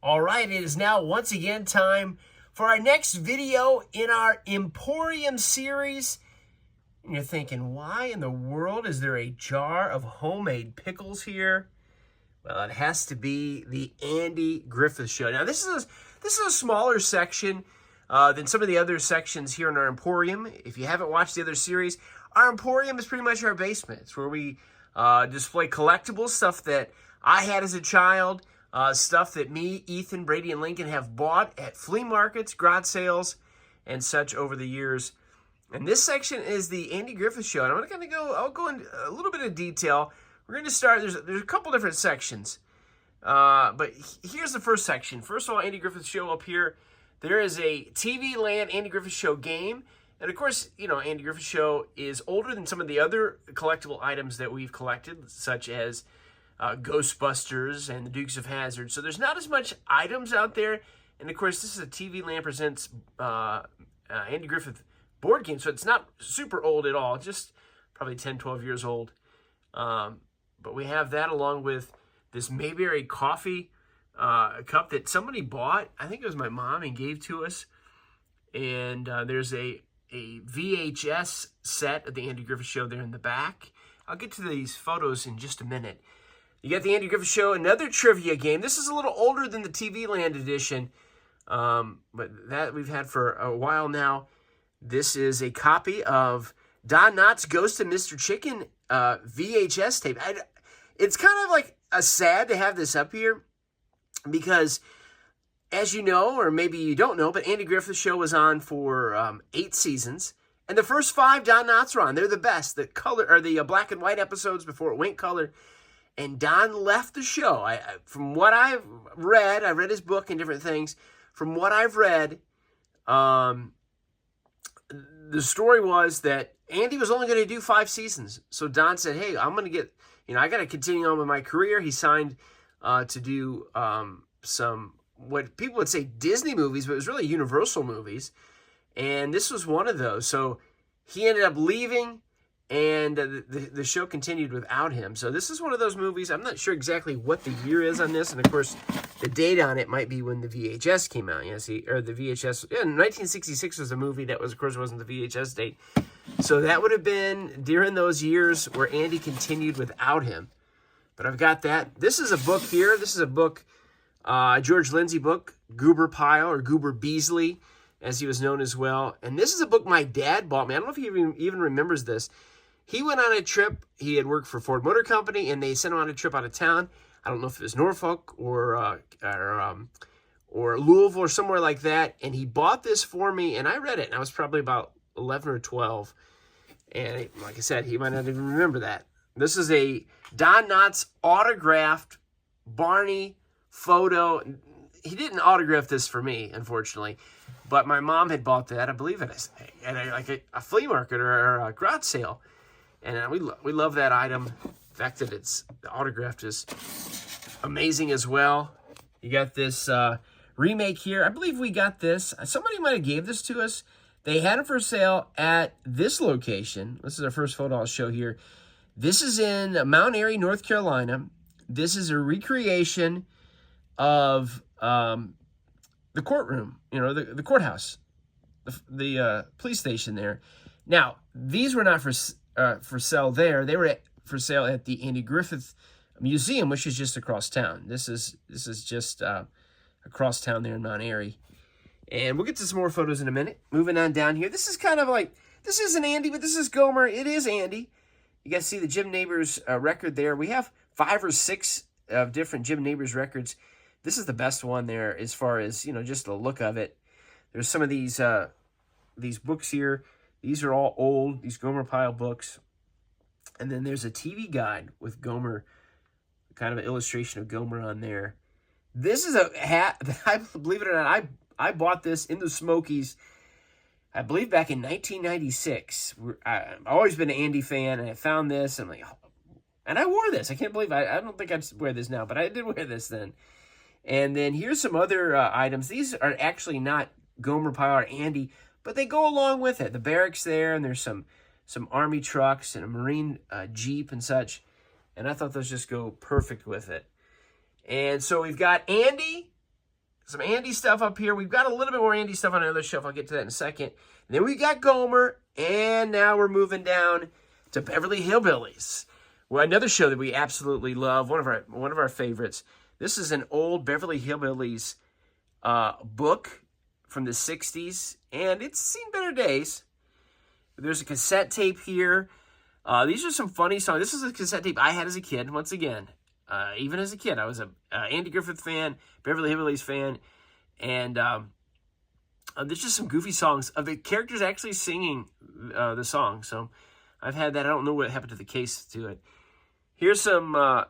All right, it is now once again time for our next video in our Emporium series. And you're thinking, why in the world is there a jar of homemade pickles here? Well, it has to be the Andy Griffith Show. Now, this is a smaller section than some of the other sections here in our Emporium. If you haven't watched the other series, our Emporium is pretty much our basement. It's where we display collectibles, stuff that I had as a child, stuff that me, Ethan, Brady, and Lincoln have bought at flea markets, garage sales, and such over the years. And this section is the Andy Griffith Show. And I'll go into a little bit of detail. We're going to start, there's a couple different sections. But here's the first section. First of all, Andy Griffith Show up here. There is a TV Land Andy Griffith Show game. And of course, you know, Andy Griffith Show is older than some of the other collectible items that we've collected, such as Ghostbusters and the Dukes of Hazzard. So there's not as much items out there. And of course, this is a TV Land Presents Andy Griffith board game. So it's not super old at all, just probably 10, 12 years old. But we have that along with this Mayberry coffee cup that somebody bought. I think it was my mom and gave to us. And there's a VHS set of the Andy Griffith Show there in the back. I'll get to these photos in just a minute. You got the Andy Griffith Show, another trivia game. This is a little older than the TV Land edition, but that we've had for a while now. This is a copy of Don Knotts' Ghost of Mr. Chicken VHS tape. It's kind of like sad to have this up here because, as you know, or maybe you don't know, but Andy Griffith Show was on for 8 seasons. And the first 5 Don Knotts were on. They're the best. The color or the black and white episodes before it went color. And Don left the show. From what I've read, I read his book and different things. From what I've read, the story was that Andy was only going to do 5 seasons. So Don said, hey, I'm going to I got to continue on with my career. He signed to do some, what people would say Disney movies, but it was really Universal movies. And this was one of those. So he ended up leaving. And the show continued without him. So this is one of those movies. I'm not sure exactly what the year is on this. And, of course, the date on it might be when the VHS came out. Or the VHS. Yeah, 1966 was a movie that was, of course, wasn't the VHS date. So that would have been during those years where Andy continued without him. But I've got that. This is a book here. This is a book, George Lindsay book, Goober Pyle, or Goober Beasley, as he was known as well. And this is a book my dad bought me. I don't know if he even remembers this. He went on a trip. He had worked for Ford Motor Company, and they sent him on a trip out of town. I don't know if it was Norfolk or Louisville or somewhere like that. And he bought this for me, and I read it. And I was probably about 11 or 12. And like I said, he might not even remember that. This is a Don Knotts autographed Barney photo. He didn't autograph this for me, unfortunately. But my mom had bought that, I believe, at a flea market or a garage sale. And we love that item. The fact that it's autographed is amazing as well. You got this remake here. I believe we got this. Somebody might have gave this to us. They had it for sale at this location. This is our first photo I'll show here. This is in Mount Airy, North Carolina. This is a recreation of the courtroom, the courthouse, the police station there. Now, these were not for sale there. They were for sale at the Andy Griffith Museum, which is just across town. This is just across town there in Mount Airy. And we'll get to some more photos in a minute. Moving on down here. This is kind of like, this isn't Andy, but this is Gomer. It is Andy. You guys see the Jim Neighbors record there. We have 5 or 6 of different Jim Neighbors records. This is the best one there as far as, just the look of it. There's some of these books here. These are all old, these Gomer Pyle books. And then there's a TV guide with Gomer, kind of an illustration of Gomer on there. This is a hat that I believe it or not, I bought this in the Smokies, I believe back in 1996. I've always been an Andy fan, and I found this, and I'm like, and I wore this. I can't believe, I don't think I'd wear this now, but I did wear this then. And then here's some other items. These are actually not Gomer Pyle or Andy, but they go along with it. The barracks there, and there's some Army trucks and a Marine Jeep and such. And I thought those just go perfect with it. And so we've got Andy, some Andy stuff up here. We've got a little bit more Andy stuff on another shelf. I'll get to that in a second. And then we got Gomer, and now we're moving down to Beverly Hillbillies. Well, another show that we absolutely love, one of our favorites. This is an old Beverly Hillbillies book from the 60s, and it's seen better days. There's a cassette tape here. These are some funny songs. This is a cassette tape I had as a kid, once again. Even as a kid, I was a Andy Griffith fan, Beverly Hillbillies fan, and there's just some goofy songs of the characters actually singing the song. So I've had that. I don't know what happened to the case to it. Here's some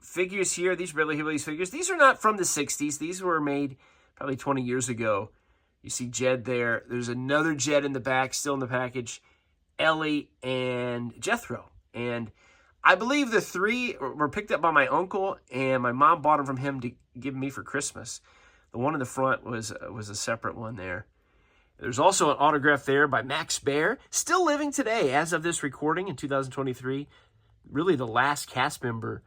figures here. These Beverly Hillbillies figures. These are not from the 60s. These were made probably 20 years ago. You see Jed there. There's another Jed in the back, still in the package. Ellie and Jethro. And I believe the three were picked up by my uncle, and my mom bought them from him to give me for Christmas. The one in the front was a separate one there. There's also an autograph there by Max Baer, still living today as of this recording in 2023. Really the last cast member,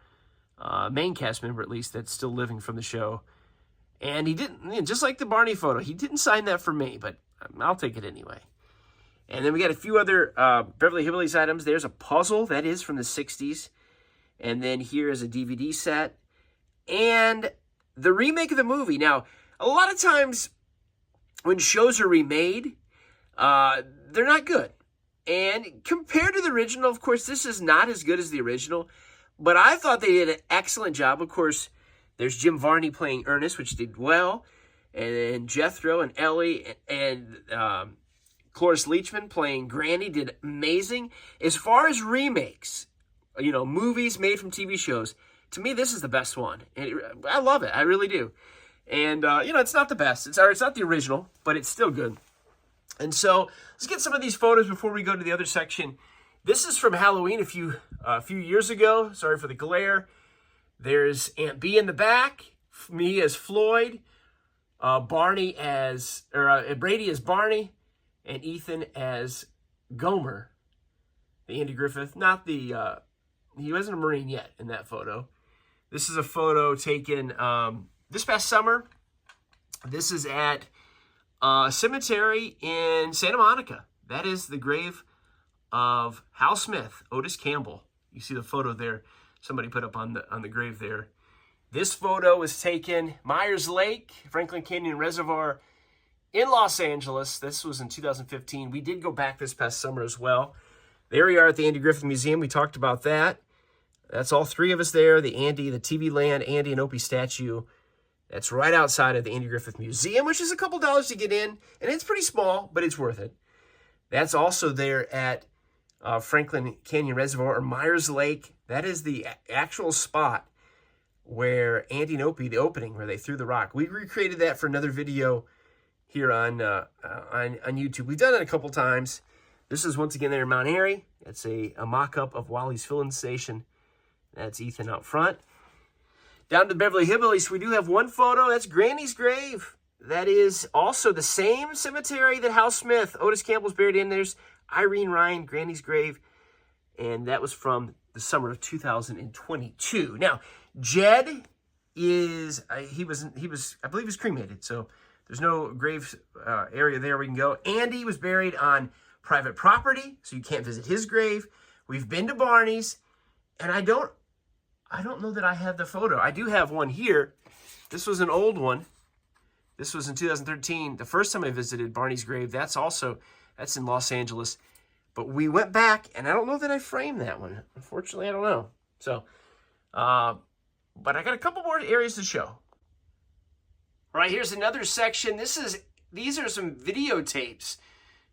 main cast member at least, that's still living from the show. And he didn't, just like the Barney photo, he didn't sign that for me, but I'll take it anyway. And then we got a few other Beverly Hillbillies items. There's a puzzle that is from the 60s. And then here is a DVD set. And the remake of the movie. Now, a lot of times when shows are remade, they're not good. And compared to the original, of course, this is not as good as the original. But I thought they did an excellent job. Of course, there's Jim Varney playing Ernest, which did well. And then Jethro and Ellie and Cloris Leachman playing Granny did amazing. As far as remakes, movies made from TV shows, to me, this is the best one. And I love it. I really do. And, it's not the best. It's not the original, but it's still good. And so let's get some of these photos before we go to the other section. This is from Halloween a few years ago. Sorry for the glare. There's Aunt Bee in the back, me as Floyd, Brady as Barney, and Ethan as Gomer, the Andy Griffith. Not the, he wasn't a Marine yet in that photo. This is a photo taken this past summer. This is at a cemetery in Santa Monica. That is the grave of Hal Smith, Otis Campbell. You see the photo there. Somebody put up on the grave there. This photo was taken Myers Lake, Franklin Canyon Reservoir in Los Angeles. This was in 2015. We did go back this past summer as well. There we are at the Andy Griffith Museum. We talked about that. That's all three of us there. The TV Land, Andy and Opie statue. That's right outside of the Andy Griffith Museum, which is a couple dollars to get in. And it's pretty small, but it's worth it. That's also there at Franklin Canyon Reservoir or Myers Lake. That is the actual spot where Andy and Opie, the opening, where they threw the rock. We recreated that for another video here on YouTube. We've done it a couple times. This is once again there in Mount Airy. It's a mock-up of Wally's Filling Station. That's Ethan out front. Down to Beverly Hillbillies, we do have one photo. That's Granny's grave. That is also the same cemetery that Hal Smith, Otis Campbell's buried in. There's Irene Ryan, Granny's grave. And that was from the summer of 2022. Now, Jed is, I believe he was cremated. So there's no grave area there we can go. Andy was buried on private property, so you can't visit his grave. We've been to Barney's, and I don't know that I have the photo. I do have one here. This was an old one. This was in 2013, the first time I visited Barney's grave. That's in Los Angeles. But we went back, and I don't know that I framed that one. Unfortunately, I don't know. So, but I got a couple more areas to show. All right, here's another section. These are some videotapes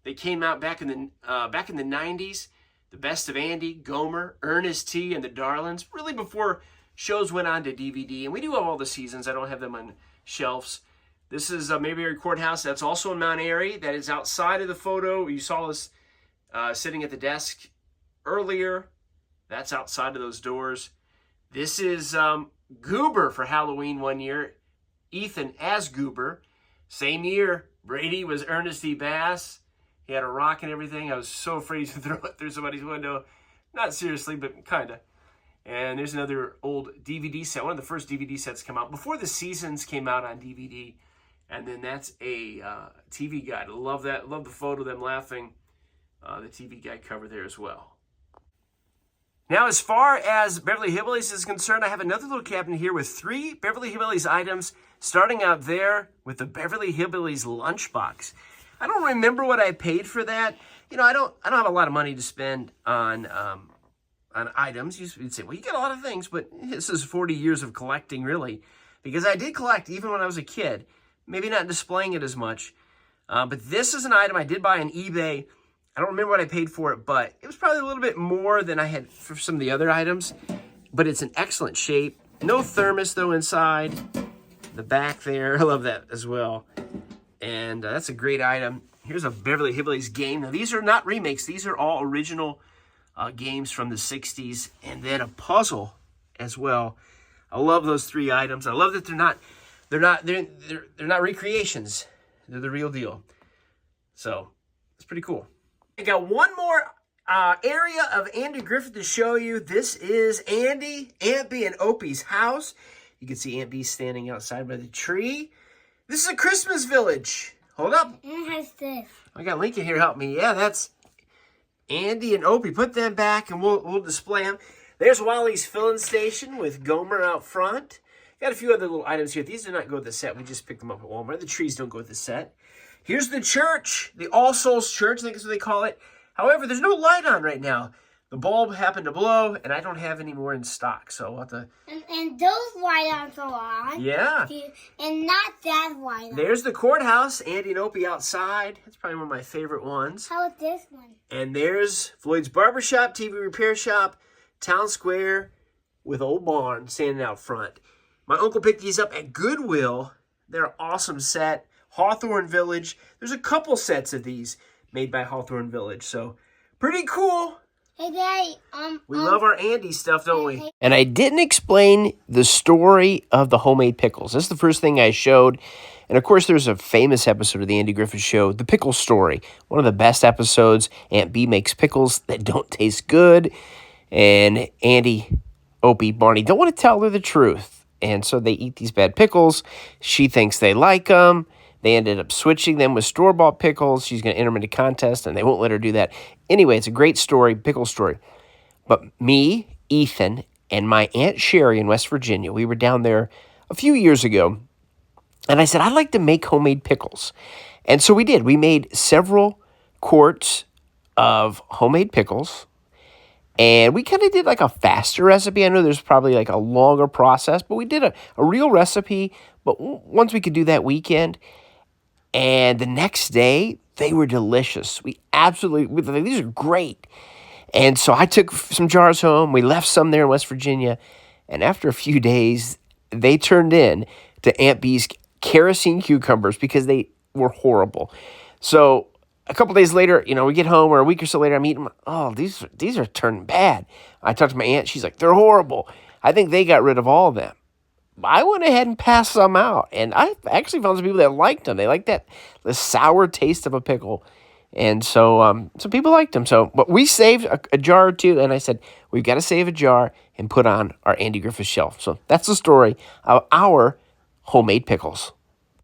that came out back in the 90s. The Best of Andy, Gomer, Ernest T, and the Darlings. Really before shows went on to DVD. And we do have all the seasons. I don't have them on shelves. This is Mayberry Courthouse. That's also in Mount Airy. That is outside of the photo. You saw us sitting at the desk earlier. That's outside of those doors. This is Goober for Halloween one year. Ethan as Goober. Same year, Brady was Ernest E. Bass. He had a rock and everything. I was so afraid to throw it through somebody's window. Not seriously, but kind of. And there's another old DVD set, one of the first DVD sets come out before the Seasons came out on DVD. And then that's a TV guide. I love that. Love the photo of them laughing. The TV guide cover there as well. Now, as far as Beverly Hillbillies is concerned, I have another little cabinet here with 3 Beverly Hillbillies items, starting out there with the Beverly Hillbillies lunchbox. I don't remember what I paid for that. You know, I don't have a lot of money to spend on items. You'd say, well, you get a lot of things, but this is 40 years of collecting, really, because I did collect even when I was a kid. Maybe not displaying it as much, but this is an item I did buy on eBay. I don't remember what I paid for it, but it was probably a little bit more than I had for some of the other items, but it's in excellent shape. No thermos, though, inside. The back there, I love that as well. And that's a great item. Here's a Beverly Hillbillies game. Now, these are not remakes. These are all original games from the 60s, and then a puzzle as well. I love those 3 items. I love that they're not recreations. They're the real deal. So it's pretty cool. I got one more area of Andy Griffith to show you. This is Andy, Aunt Bee, and Opie's house. You can see Aunt Bee standing outside by the tree. This is a Christmas village. Hold up. What has this? I got Lincoln here help me. Yeah, that's Andy and Opie. Put them back and we'll display them. There's Wally's filling station with Gomer out front. Got a few other little items here. These do not go with the set. We just picked them up at Walmart. The trees don't go with the set. Here's the church, the All Souls Church, I think that's what they call it. However, there's no light on right now. The bulb happened to blow, and I don't have any more in stock, so I'll have to... And those light-ons are on. Yeah. And not that light-on. There's the courthouse, Andy and Opie outside. That's probably one of my favorite ones. How about this one? And there's Floyd's Barbershop, TV Repair Shop, Town Square, with Old Barn standing out front. My uncle picked these up at Goodwill. They're an awesome set. Hawthorne Village. There's a couple sets of these made by Hawthorne Village. So, pretty cool. Hey, Daddy. We love our Andy stuff, don't we? And I didn't explain the story of the homemade pickles. This is the first thing I showed. And, of course, there's a famous episode of the Andy Griffith Show, The Pickle Story. One of the best episodes. Aunt Bee makes pickles that don't taste good. And Andy, Opie, Barney don't want to tell her the truth. And so they eat these bad pickles. She thinks they like them. They ended up switching them with store-bought pickles. She's going to enter them into contest, and they won't let her do that. Anyway, it's a great story, pickle story. But me, Ethan, and my Aunt Sherry in West Virginia, we were down there a few years ago, and I said, I'd like to make homemade pickles. And so we did. We made several quarts of homemade pickles, and we kind of did like a faster recipe. I know there's probably like a longer process, but we did a real recipe. But once we could do that weekend, and the next day, they were delicious. These are great. And so I took some jars home. We left some there in West Virginia. And after a few days, they turned in to Aunt Bee's kerosene cucumbers because they were horrible. So a couple days later, we get home, or a week or so later, I'm eating them. Oh, these are turning bad. I talked to my aunt. She's like, they're horrible. I think they got rid of all of them. I went ahead and passed some out, and I actually found some people that liked them. They liked the sour taste of a pickle, and so some people liked them. So, but we saved a jar or two, and I said, we've got to save a jar and put on our Andy Griffith shelf. So that's the story of our homemade pickles.